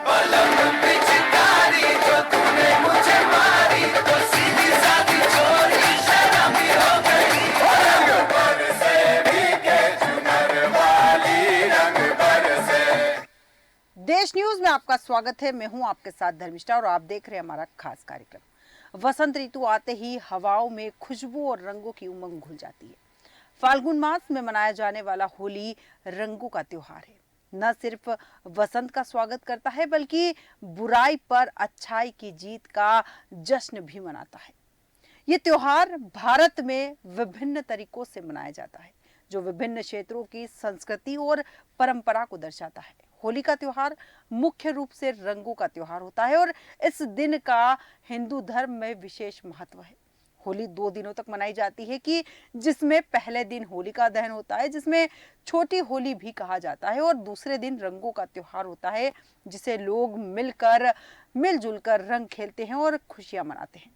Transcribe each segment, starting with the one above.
पलंग पिचकारी जो तूने मुझे मारी तो सीधी सादी चोरी शर्मी हो गई। रंग बरसे भीगे चुनर वाली, रंग बरसे। देश न्यूज में आपका स्वागत है। मैं हूं आपके साथ धर्मिष्ठा और आप देख रहे हैं हमारा खास कार्यक्रम। वसंत ऋतु आते ही हवाओं में खुशबू और रंगों की उमंग घुल जाती है। फाल्गुन मास में मनाया जाने वाला होली रंगों का त्योहार है। न सिर्फ वसंत का स्वागत करता है बल्कि बुराई पर अच्छाई की जीत का जश्न भी मनाता है। ये त्योहार भारत में विभिन्न तरीकों से मनाया जाता है, जो विभिन्न क्षेत्रों की संस्कृति और परंपरा को दर्शाता है। होली का त्योहार मुख्य रूप से रंगों का त्योहार होता है और इस दिन का हिंदू धर्म में विशेष महत्व है। होली 2 दिनों तक मनाई जाती है कि जिसमें पहले दिन होलिका दहन होता है, जिसमें छोटी होली भी कहा जाता है, और दूसरे दिन रंगों का त्योहार होता है, जिसे लोग मिलजुल कर रंग खेलते हैं और खुशियां मनाते हैं।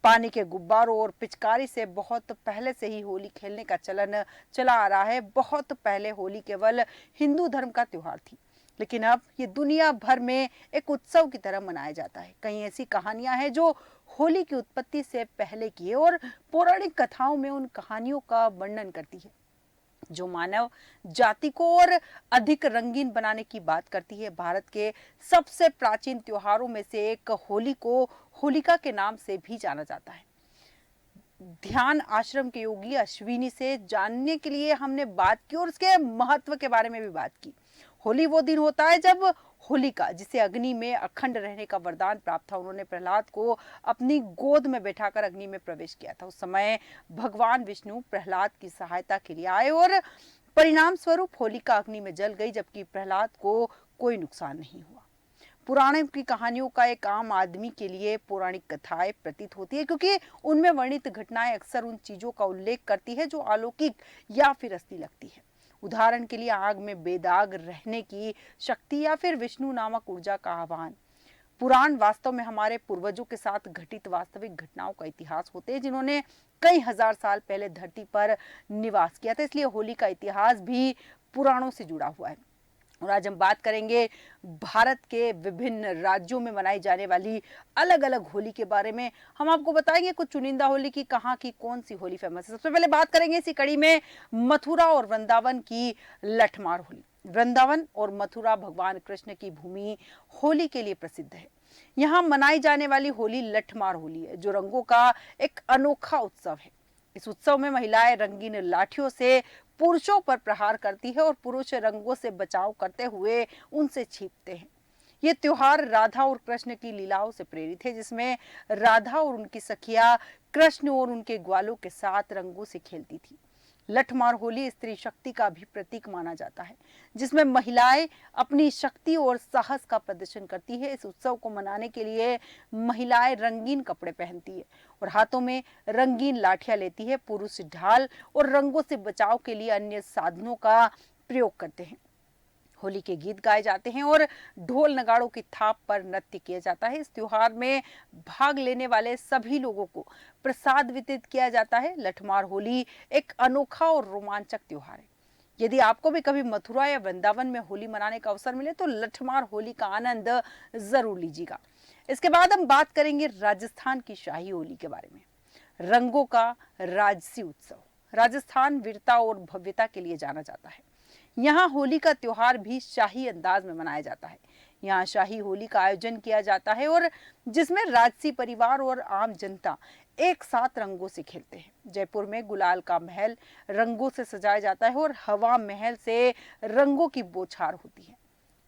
पानी के गुब्बारों और पिचकारी से बहुत पहले से ही होली खेलने का चलन चला आ रहा है। बहुत पहले होली केवल हिंदू धर्म का त्योहार थी, लेकिन अब ये दुनिया भर में एक उत्सव की तरह मनाया जाता है। कई ऐसी कहानियां हैं जो होली की उत्पत्ति से पहले की है और पौराणिक कथाओं में उन कहानियों का वर्णन करती है, जो मानव जाति को और अधिक रंगीन बनाने की बात करती है। भारत के सबसे प्राचीन त्योहारों में से एक होली को होलिका के नाम से भी जाना जाता है। ध्यान आश्रम के योगी अश्विनी से जानने के लिए हमने बात की और उसके महत्व के बारे में भी बात की। होली वो दिन होता है जब होलिका, जिसे अग्नि में अखंड रहने का वरदान प्राप्त था, उन्होंने प्रहलाद को अपनी गोद में बैठाकर अग्नि में प्रवेश किया था। उस समय भगवान विष्णु प्रहलाद की सहायता के लिए आए और परिणाम स्वरूप होलिका अग्नि में जल गई, जबकि प्रहलाद को कोई नुकसान नहीं हुआ। पुराणों की कहानियों का एक आम आदमी के लिए पौराणिक कथाएं प्रतीत होती है, क्योंकि उनमें वर्णित घटनाएं अक्सर उन चीजों का उल्लेख करती है जो अलौकिक या फिर असली लगती है। उदाहरण के लिए आग में बेदाग रहने की शक्ति या फिर विष्णु नामक ऊर्जा का आह्वान। पुराण वास्तव में हमारे पूर्वजों के साथ घटित वास्तविक घटनाओं का इतिहास होते हैं, जिन्होंने कई हजार साल पहले धरती पर निवास किया था। इसलिए होली का इतिहास भी पुराणों से जुड़ा हुआ है। और आज हम बात करेंगे भारत के विभिन्न राज्यों में मनाई जाने वाली अलग अलग होली के बारे में। हम आपको बताएंगे कुछ चुनिंदा होली की, कहाँ की कौन सी होली फेमस है। सबसे पहले बात करेंगे इसी कड़ी में मथुरा और वृंदावन की लठमार होली। वृंदावन और मथुरा भगवान कृष्ण की भूमि होली के लिए प्रसिद्ध है। यहाँ मनाई जाने वाली होली लठमार होली है, जो रंगों का एक अनोखा उत्सव है। इस उत्सव में महिलाएं रंगीन लाठियों से पुरुषों पर प्रहार करती है और पुरुष रंगों से बचाव करते हुए उनसे छींकते हैं। ये त्योहार राधा और कृष्ण की लीलाओं से प्रेरित है, जिसमें राधा और उनकी सखियां कृष्ण और उनके ग्वालों के साथ रंगों से खेलती थी। लठमार होली स्त्री शक्ति का भी प्रतीक माना जाता है, जिसमें महिलाएं अपनी शक्ति और साहस का प्रदर्शन करती है। इस उत्सव को मनाने के लिए महिलाएं रंगीन कपड़े पहनती है और हाथों में रंगीन लाठियां लेती है। पुरुष ढाल और रंगों से बचाव के लिए अन्य साधनों का प्रयोग करते हैं। होली के गीत गाए जाते हैं और ढोल नगाड़ों की थाप पर नृत्य किया जाता है। इस त्योहार में भाग लेने वाले सभी लोगों को प्रसाद वितरित किया जाता है। लठमार होली एक अनोखा और रोमांचक त्योहार है। यदि आपको भी कभी मथुरा या वृंदावन में होली मनाने का अवसर मिले तो लठमार होली का आनंद जरूर लीजिएगा। इसके बाद हम बात करेंगे राजस्थान की शाही होली के बारे में। रंगों का राजसी उत्सव। राजस्थान वीरता और भव्यता के लिए जाना जाता है। यहाँ होली का त्योहार भी शाही अंदाज में मनाया जाता है। यहाँ शाही होली का आयोजन किया जाता है और जिसमें राजसी परिवार और आम जनता एक साथ रंगों से खेलते हैं। जयपुर में गुलाल का महल रंगों से सजाया जाता है और हवा महल से रंगों की बौछार होती है।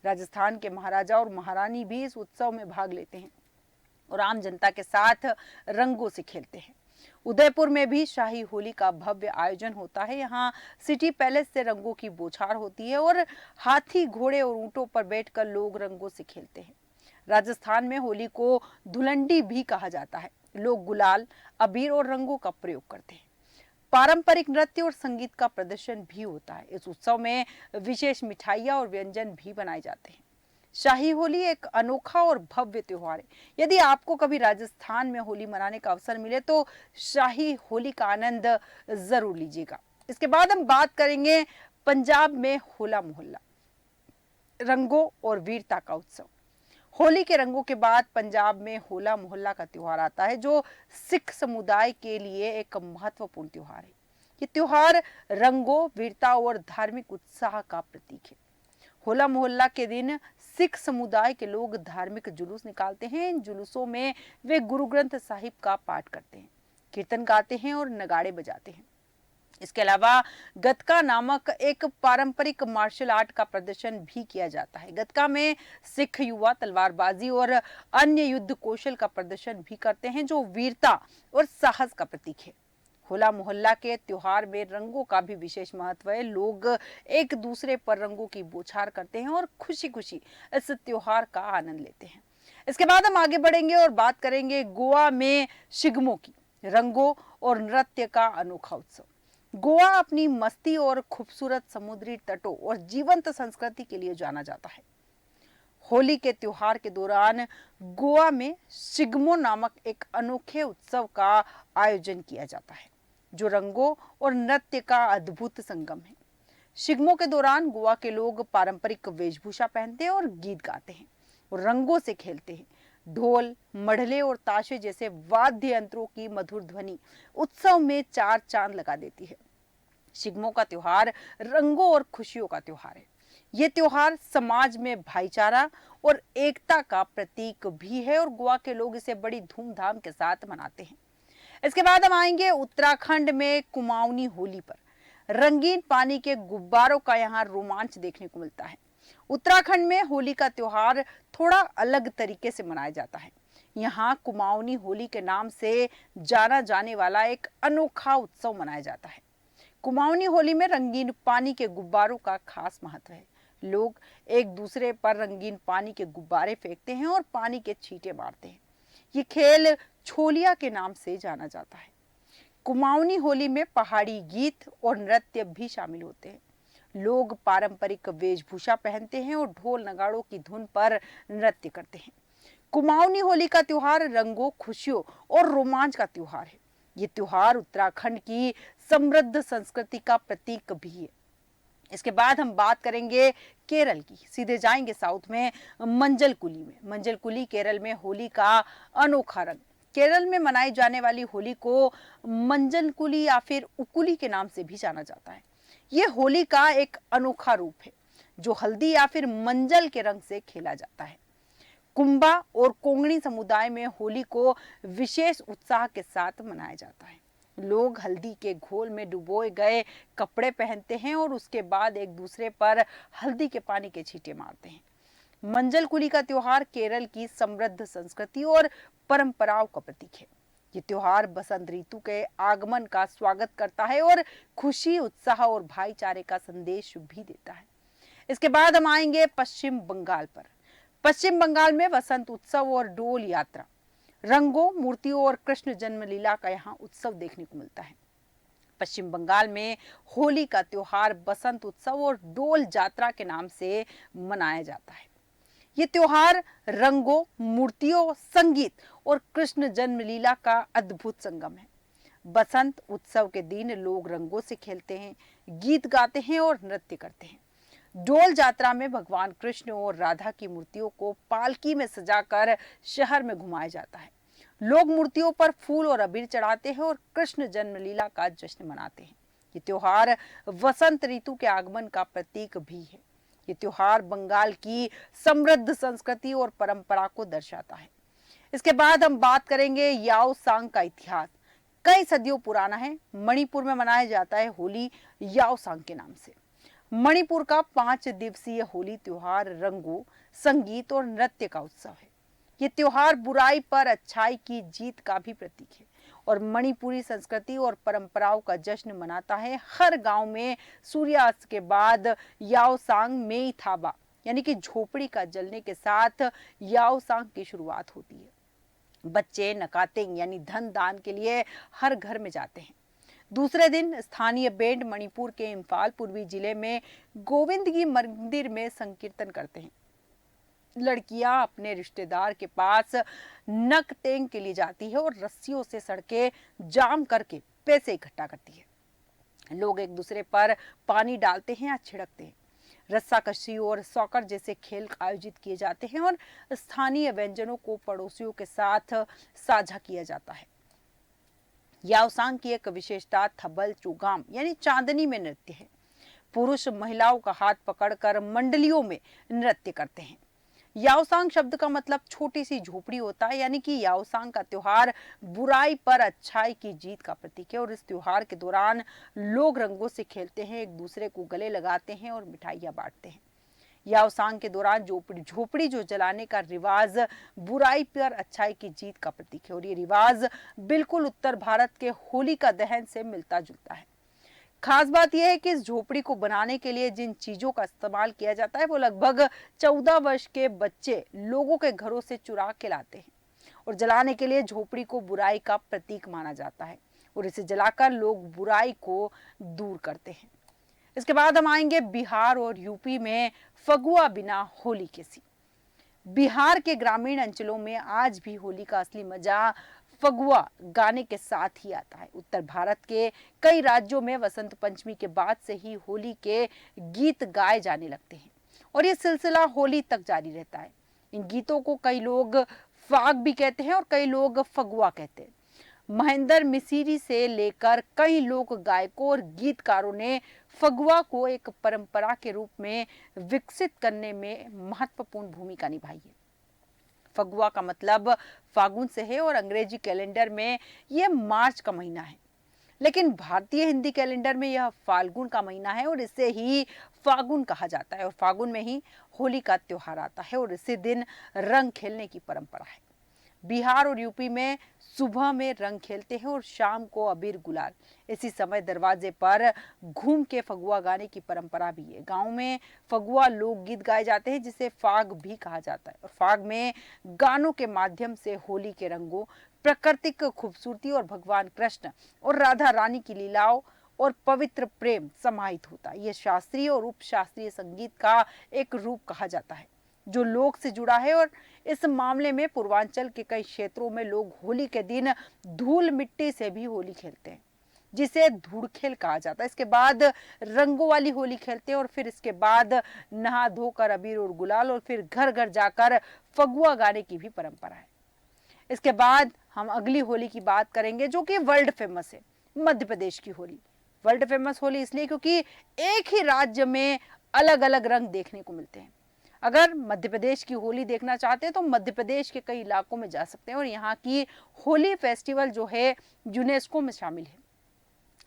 राजस्थान के महाराजा और महारानी भी इस उत्सव में भाग लेते हैं और आम जनता के साथ रंगों से खेलते हैं। उदयपुर में भी शाही होली का भव्य आयोजन होता है। यहाँ सिटी पैलेस से रंगों की बौछार होती है और हाथी, घोड़े और ऊंटों पर बैठकर लोग रंगों से खेलते हैं। राजस्थान में होली को धुलंडी भी कहा जाता है। लोग गुलाल, अबीर और रंगों का प्रयोग करते हैं। पारंपरिक नृत्य और संगीत का प्रदर्शन भी होता है। इस उत्सव में विशेष मिठाइयाँ और व्यंजन भी बनाए जाते हैं। शाही होली एक अनोखा और भव्य त्योहार है। यदि आपको कभी राजस्थान में होली मनाने का अवसर मिले तो शाही होली का आनंद जरूर लीजिएगा। इसके बाद हम बात करेंगे पंजाब में होला मोहल्ला, रंगों और वीरता का उत्सव। होली के रंगों के बाद पंजाब में होला मोहल्ला का त्योहार आता है, जो सिख समुदाय के लिए एक महत्वपूर्ण त्योहार है। ये त्योहार रंगों, वीरता और धार्मिक उत्साह का प्रतीक है। होला मोहल्ला के दिन सिख समुदाय के लोग धार्मिक जुलूस निकालते हैं। इन जुलूसों में वे गुरु ग्रंथ साहिब का पाठ करते हैं, कीर्तन गाते हैं और नगाड़े बजाते हैं। इसके अलावा गतका नामक एक पारंपरिक मार्शल आर्ट का प्रदर्शन भी किया जाता है। गतका में सिख युवा तलवारबाजी और अन्य युद्ध कौशल का प्रदर्शन भी करते हैं, जो वीरता और साहस का प्रतीक है। होला मोहल्ला के त्योहार में रंगों का भी विशेष महत्व है। लोग एक दूसरे पर रंगों की बौछार करते हैं और खुशी खुशी इस त्योहार का आनंद लेते हैं। इसके बाद हम आगे बढ़ेंगे और बात करेंगे गोवा में शिगमो की, रंगों और नृत्य का अनोखा उत्सव। गोवा अपनी मस्ती और खूबसूरत समुद्री तटों और जीवंत संस्कृति के लिए जाना जाता है। होली के त्योहार के दौरान गोवा में शिगमो नामक एक अनोखे उत्सव का आयोजन किया जाता है, जो रंगों और नृत्य का अद्भुत संगम है। शिगमो के दौरान गोवा के लोग पारंपरिक वेशभूषा पहनते हैं और गीत गाते हैं और रंगों से खेलते हैं। ढोल, मढ़ले और ताशे जैसे वाद्य यंत्रों की मधुर ध्वनि उत्सव में चार चांद लगा देती है। शिगमो का त्योहार रंगों और खुशियों का त्योहार है। ये त्योहार समाज में भाईचारा और एकता का प्रतीक भी है और गोवा के लोग इसे बड़ी धूमधाम के साथ मनाते हैं। इसके बाद हम आएंगे उत्तराखंड में कुमाऊनी होली पर। रंगीन पानी के गुब्बारों का यहाँ रोमांच देखने को मिलता है। उत्तराखंड में होली का त्योहार थोड़ा अलग तरीके से मनाया जाता है। यहाँ कुमाऊनी होली के नाम से जाना जाने वाला एक अनोखा उत्सव मनाया जाता है। कुमाऊनी होली में रंगीन पानी के गुब्बारों का खास महत्व है। लोग एक दूसरे पर रंगीन पानी के गुब्बारे फेंकते हैं और पानी के छींटे मारते हैं। ये खेल छोलिया के नाम से जाना जाता है। कुमाऊनी होली में पहाड़ी गीत और नृत्य भी शामिल होते हैं। लोग पारंपरिक वेशभूषा पहनते हैं और ढोल नगाड़ों की धुन पर नृत्य करते हैं। कुमाऊनी होली का त्योहार रंगों, खुशियों और रोमांच का त्योहार है। ये त्योहार उत्तराखंड की समृद्ध संस्कृति का प्रतीक भी है। इसके बाद हम बात करेंगे केरल की। सीधे जाएंगे साउथ में मंजलकुली में। मंजलकुली केरल में होली का अनोखा रंग। केरल में मनाई जाने वाली होली को मंजलकुली या फिर उकुली के नाम से भी जाना जाता है। ये होली का एक अनोखा रूप है, जो हल्दी या फिर मंजल के रंग से खेला जाता है। कुंबा और कोंगणी समुदाय में होली को विशेष उत्साह के साथ मनाया जाता है। लोग हल्दी के घोल में डुबोए गए कपड़े पहनते हैं और उसके बाद एक दूसरे पर हल्दी के पानी के छींटे मारते हैं। मंजलकुली का त्योहार केरल की समृद्ध संस्कृति और परंपराओं का प्रतीक है। ये त्योहार बसंत ऋतु के आगमन का स्वागत करता है और खुशी, उत्साह और भाईचारे का संदेश भी देता है। इसके बाद हम आएंगे पश्चिम बंगाल पर। पश्चिम बंगाल में वसंत उत्सव और डोल यात्रा, रंगों, मूर्तियों और कृष्ण जन्म लीला का यहाँ उत्सव देखने को मिलता है। पश्चिम बंगाल में होली का त्योहार बसंत उत्सव और डोल यात्रा के नाम से मनाया जाता है। ये त्योहार रंगों, मूर्तियों, संगीत और कृष्ण जन्म लीला का अद्भुत संगम है। बसंत उत्सव के दिन लोग रंगों से खेलते हैं, गीत गाते हैं और नृत्य करते हैं। डोल यात्रा में भगवान कृष्ण और राधा की मूर्तियों को पालकी में सजाकर शहर में घुमाया जाता है। लोग मूर्तियों पर फूल और अबीर चढ़ाते हैं और कृष्ण जन्म लीला का जश्न मनाते हैं। ये त्योहार वसंत ऋतु के आगमन का प्रतीक भी है। ये त्योहार बंगाल की समृद्ध संस्कृति और परंपरा को दर्शाता है। इसके बाद हम बात करेंगे याओ सांग का इतिहास। कई सदियों पुराना है। मणिपुर में मनाया जाता है होली याओ सांग के नाम से। मणिपुर का 5 दिवसीय होली त्योहार रंगों, संगीत और नृत्य का उत्सव है। ये त्योहार बुराई पर अच्छाई की जीत का भी प्रतीक है और मणिपुरी संस्कृति और परंपराओं का जश्न मनाता है। हर गांव में सूर्यास्त के बाद याओ सांग मेई थाबा यानी कि झोपड़ी का जलने के साथ याओ सांग की शुरुआत होती है। बच्चे नकातेंग यानी धन दान के लिए हर घर में जाते हैं। दूसरे दिन स्थानीय बैंड मणिपुर के इम्फाल पूर्वी जिले में गोविंदगी मंदिर में संकीर्तन करते हैं। लड़कियां अपने रिश्तेदार के पास नकतेंग के लिए जाती है और रस्सियों से सड़कें जाम करके पैसे इकट्ठा करती है। लोग एक दूसरे पर पानी डालते हैं या छिड़कते हैं। रस्साकशी और सॉकर जैसे खेल आयोजित किए जाते हैं और स्थानीय व्यंजनों को पड़ोसियों के साथ साझा किया जाता है। याओसांग की एक विशेषता थबल चुगाम यानी चांदनी में नृत्य है। पुरुष महिलाओं का हाथ पकड़कर मंडलियों में नृत्य करते हैं। याओसांग शब्द का मतलब छोटी सी झोपड़ी होता है, यानी कि याओसांग का त्योहार बुराई पर अच्छाई की जीत का प्रतीक है और इस त्योहार के दौरान लोग रंगों से खेलते हैं, एक दूसरे को गले लगाते हैं और मिठाइयां बांटते हैं। याओसांग के दौरान झोपड़ी जो जलाने का रिवाज बुराई पर अच्छाई की जीत का प्रतीक है और ये रिवाज बिल्कुल उत्तर भारत के होलिका दहन से मिलता जुलता है। खास बात यह है कि इस झोपड़ी को बनाने के लिए जिन चीजों का इस्तेमाल किया जाता है वो लगभग 14 वर्ष के बच्चे लोगों के घरों से चुरा के लाते हैं और जलाने के लिए झोपड़ी को बुराई का प्रतीक माना जाता है और इसे जलाकर लोग बुराई को दूर करते हैं। इसके बाद हम आएंगे बिहार और यूपी में फगुआ बिना होली कैसी। बिहार के ग्रामीण अंचलों में आज भी होली का असली मजा फगुआ गाने के साथ ही आता है। उत्तर भारत के कई राज्यों में वसंत पंचमी के बाद से ही होली के गीत गाए जाने लगते हैं और ये सिलसिला होली तक जारी रहता है। इन गीतों को कई लोग फाग भी कहते हैं और कई लोग फगुआ कहते हैं। महेंद्र मिसिरी से लेकर कई लोक गायकों और गीतकारों ने फगुआ को एक परंपरा के रूप में विकसित करने में महत्वपूर्ण भूमिका निभाई है। फगुआ का मतलब फागुन से है और अंग्रेजी कैलेंडर में यह मार्च का महीना है, लेकिन भारतीय हिंदी कैलेंडर में यह फाल्गुन का महीना है और इसे ही फागुन कहा जाता है और फागुन में ही होली का त्योहार आता है और इसी दिन रंग खेलने की परंपरा है। बिहार और यूपी में सुबह में रंग खेलते हैं और शाम को अबीर गुलाल। इसी समय दरवाजे पर घूम के फगुआ गाने की परंपरा भी है। गांव में फगुआ लोकगीत गाए जाते हैं जिसे फाग भी कहा जाता है और फाग में गानों के माध्यम से होली के रंगों, प्राकृतिक खूबसूरती और भगवान कृष्ण और राधा रानी की लीलाओं और पवित्र प्रेम समाहित होता है। यह शास्त्रीय और उपशास्त्रीय संगीत का एक रूप कहा जाता है जो लोक से जुड़ा है और इस मामले में पूर्वांचल के कई क्षेत्रों में लोग होली के दिन धूल मिट्टी से भी होली खेलते हैं जिसे धूड़खेल कहा जाता है। इसके बाद रंगों वाली होली खेलते हैं और फिर इसके बाद नहा धोकर अबीर और गुलाल और फिर घर घर जाकर फगुआ गाने की भी परंपरा है। इसके बाद हम अगली होली की बात करेंगे जो कि वर्ल्ड फेमस है, मध्य प्रदेश की होली। वर्ल्ड फेमस होली इसलिए क्योंकि एक ही राज्य में अलग अलग रंग देखने को मिलते हैं। अगर मध्य प्रदेश की होली देखना चाहते हैं तो मध्य प्रदेश के कई इलाकों में जा सकते हैं और यहाँ की होली फेस्टिवल जो है यूनेस्को में शामिल है।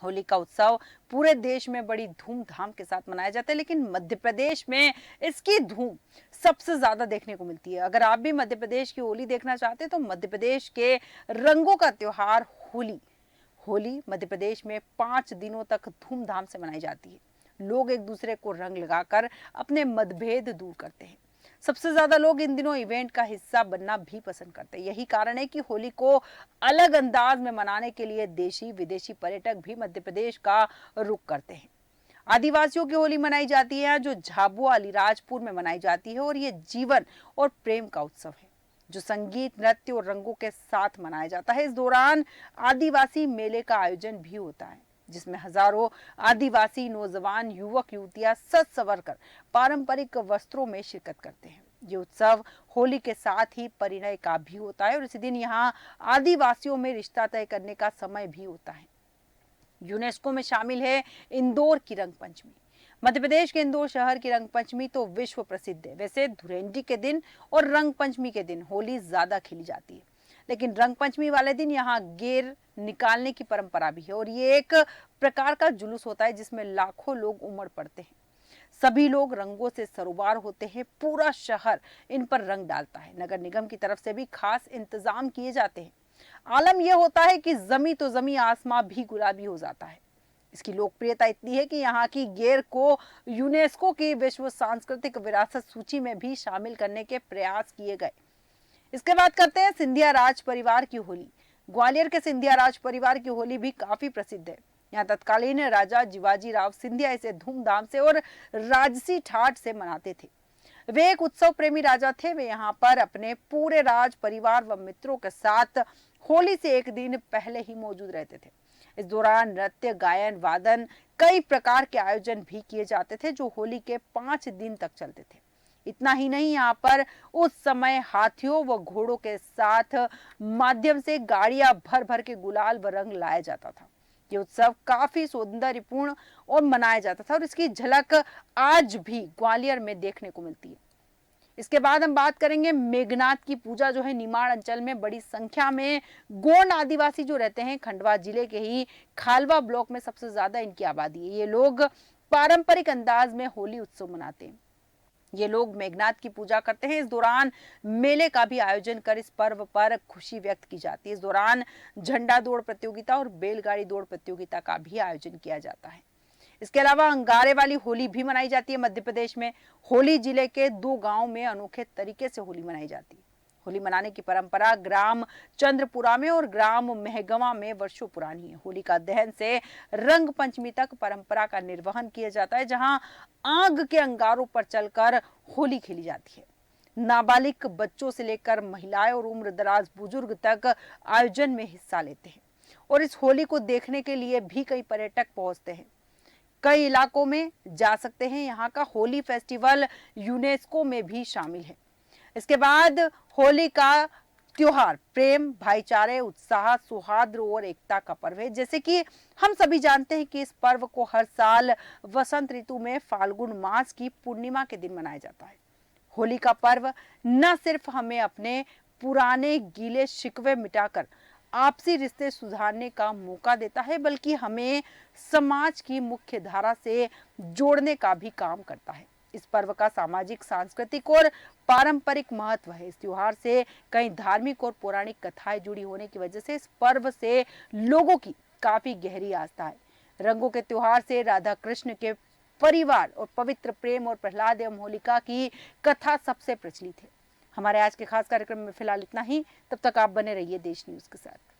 होली का उत्सव पूरे देश में बड़ी धूमधाम के साथ मनाया जाता है, लेकिन मध्य प्रदेश में इसकी धूम सबसे ज्यादा देखने को मिलती है। अगर आप भी मध्य प्रदेश की होली देखना चाहते हैं तो मध्य प्रदेश के रंगों का त्योहार होली मध्य प्रदेश में 5 दिनों तक धूमधाम से मनाई जाती है। लोग एक दूसरे को रंग लगाकर अपने मतभेद दूर करते हैं। सबसे ज्यादा लोग इन दिनों इवेंट का हिस्सा बनना भी पसंद करते हैं। यही कारण है कि होली को अलग अंदाज में मनाने के लिए देशी विदेशी पर्यटक भी मध्य प्रदेश का रुख करते हैं। आदिवासियों की होली मनाई जाती है जो झाबुआ अलीराजपुर में मनाई जाती है और ये जीवन और प्रेम का उत्सव है जो संगीत, नृत्य और रंगों के साथ मनाया जाता है। इस दौरान आदिवासी मेले का आयोजन भी होता है जिसमें हजारों आदिवासी नौजवान युवक युवतियां सज संवर कर पारंपरिक वस्त्रों में शिरकत करते हैं। ये उत्सव होली के साथ ही परिणय का भी होता है और इसी दिन यहाँ आदिवासियों में रिश्ता तय करने का समय भी होता है। यूनेस्को में शामिल है इंदौर की रंग पंचमी। मध्य प्रदेश के इंदौर शहर की रंग पंचमी तो विश्व प्रसिद्ध है। वैसे धुरेंडी के दिन और रंग पंचमी के दिन होली ज्यादा खेली जाती है, लेकिन रंग पंचमी वाले दिन यहाँ गेर निकालने की परंपरा भी है और ये एक प्रकार का जुलूस होता है जिसमें लाखों लोग उमड़ पड़ते हैं। सभी लोग रंगों से सरोबार होते हैं, पूरा शहर इन पर रंग डालता है। नगर निगम की तरफ से भी खास इंतजाम किए जाते हैं। आलम यह होता है कि जमी तो जमी आसमां भी गुलाबी हो जाता है। इसकी लोकप्रियता इतनी है कि यहाँ की गेर को यूनेस्को की विश्व सांस्कृतिक विरासत सूची में भी शामिल करने के प्रयास किए गए। इसके बाद करते हैं सिंधिया राज परिवार की होली। ग्वालियर के सिंधिया राज परिवार की होली भी काफी प्रसिद्ध है। यहाँ तत्कालीन राजा जिवाजी राव सिंधिया इसे धूमधाम से और राजसी ठाठ से मनाते थे। वे एक उत्सव प्रेमी राजा थे। वे यहाँ पर अपने पूरे राज परिवार व मित्रों के साथ होली से एक दिन पहले ही मौजूद रहते थे। इस दौरान नृत्य, गायन, वादन, कई प्रकार के आयोजन भी किए जाते थे जो होली के 5 दिन तक चलते थे। इतना ही नहीं, यहाँ पर उस समय हाथियों व घोड़ों के साथ माध्यम से गाड़ियां भर भर के गुलाल व रंग लाया जाता था। ये उत्सव काफी सौंदर्यपूर्ण और मनाया जाता था और इसकी झलक आज भी ग्वालियर में देखने को मिलती है। इसके बाद हम बात करेंगे मेघनाथ की पूजा जो है निमाड़ अंचल में बड़ी संख्या में गोंड आदिवासी जो रहते हैं, खंडवा जिले के ही खालवा ब्लॉक में सबसे ज्यादा इनकी आबादी है। ये लोग पारंपरिक अंदाज में होली उत्सव मनाते हैं। ये लोग मेघनाथ की पूजा करते हैं। इस दौरान मेले का भी आयोजन कर इस पर्व पर खुशी व्यक्त की जाती है। इस दौरान झंडा दौड़ प्रतियोगिता और बैलगाड़ी दौड़ प्रतियोगिता का भी आयोजन किया जाता है। इसके अलावा अंगारे वाली होली भी मनाई जाती है। मध्य प्रदेश में होली जिले के 2 गांव में अनोखे तरीके से होली मनाई जाती है। होली मनाने की परंपरा ग्राम चंद्रपुरा में और ग्राम मेहगवा में वर्षों पुरानी है। होली का दहन से रंग पंचमी तक परंपरा का निर्वहन किया जाता है, जहां आग के अंगारों पर चलकर होली खेली जाती है। नाबालिग बच्चों से लेकर महिलाएं और उम्रदराज बुजुर्ग तक आयोजन में हिस्सा लेते हैं और इस होली को देखने के लिए भी कई पर्यटक पहुंचते हैं। कई इलाकों में जा सकते हैं। यहाँ का होली फेस्टिवल यूनेस्को में भी शामिल है। इसके बाद होली का त्योहार प्रेम, भाईचारे, उत्साह, सौहार्द और एकता का पर्व है। जैसे कि हम सभी जानते हैं कि इस पर्व को हर साल वसंत ऋतु में फाल्गुन मास की पूर्णिमा के दिन मनाया जाता है। होली का पर्व न सिर्फ हमें अपने पुराने गीले शिकवे मिटाकर आपसी रिश्ते सुधारने का मौका देता है, बल्कि हमें समाज की मुख्य धारा से जोड़ने का भी काम करता है। इस पर्व का सामाजिक, सांस्कृतिक और पारंपरिक महत्व है। इस त्योहार से कई धार्मिक और पौराणिक कथाएं जुड़ी होने की वजह से इस पर्व से लोगों की काफी गहरी आस्था है। रंगों के त्योहार से राधा कृष्ण के परिवार और पवित्र प्रेम और प्रहलाद एवं होलिका की कथा सबसे प्रचलित है। हमारे आज के खास कार्यक्रम में फिलहाल इतना ही। तब तक आप बने रहिए देश न्यूज के साथ।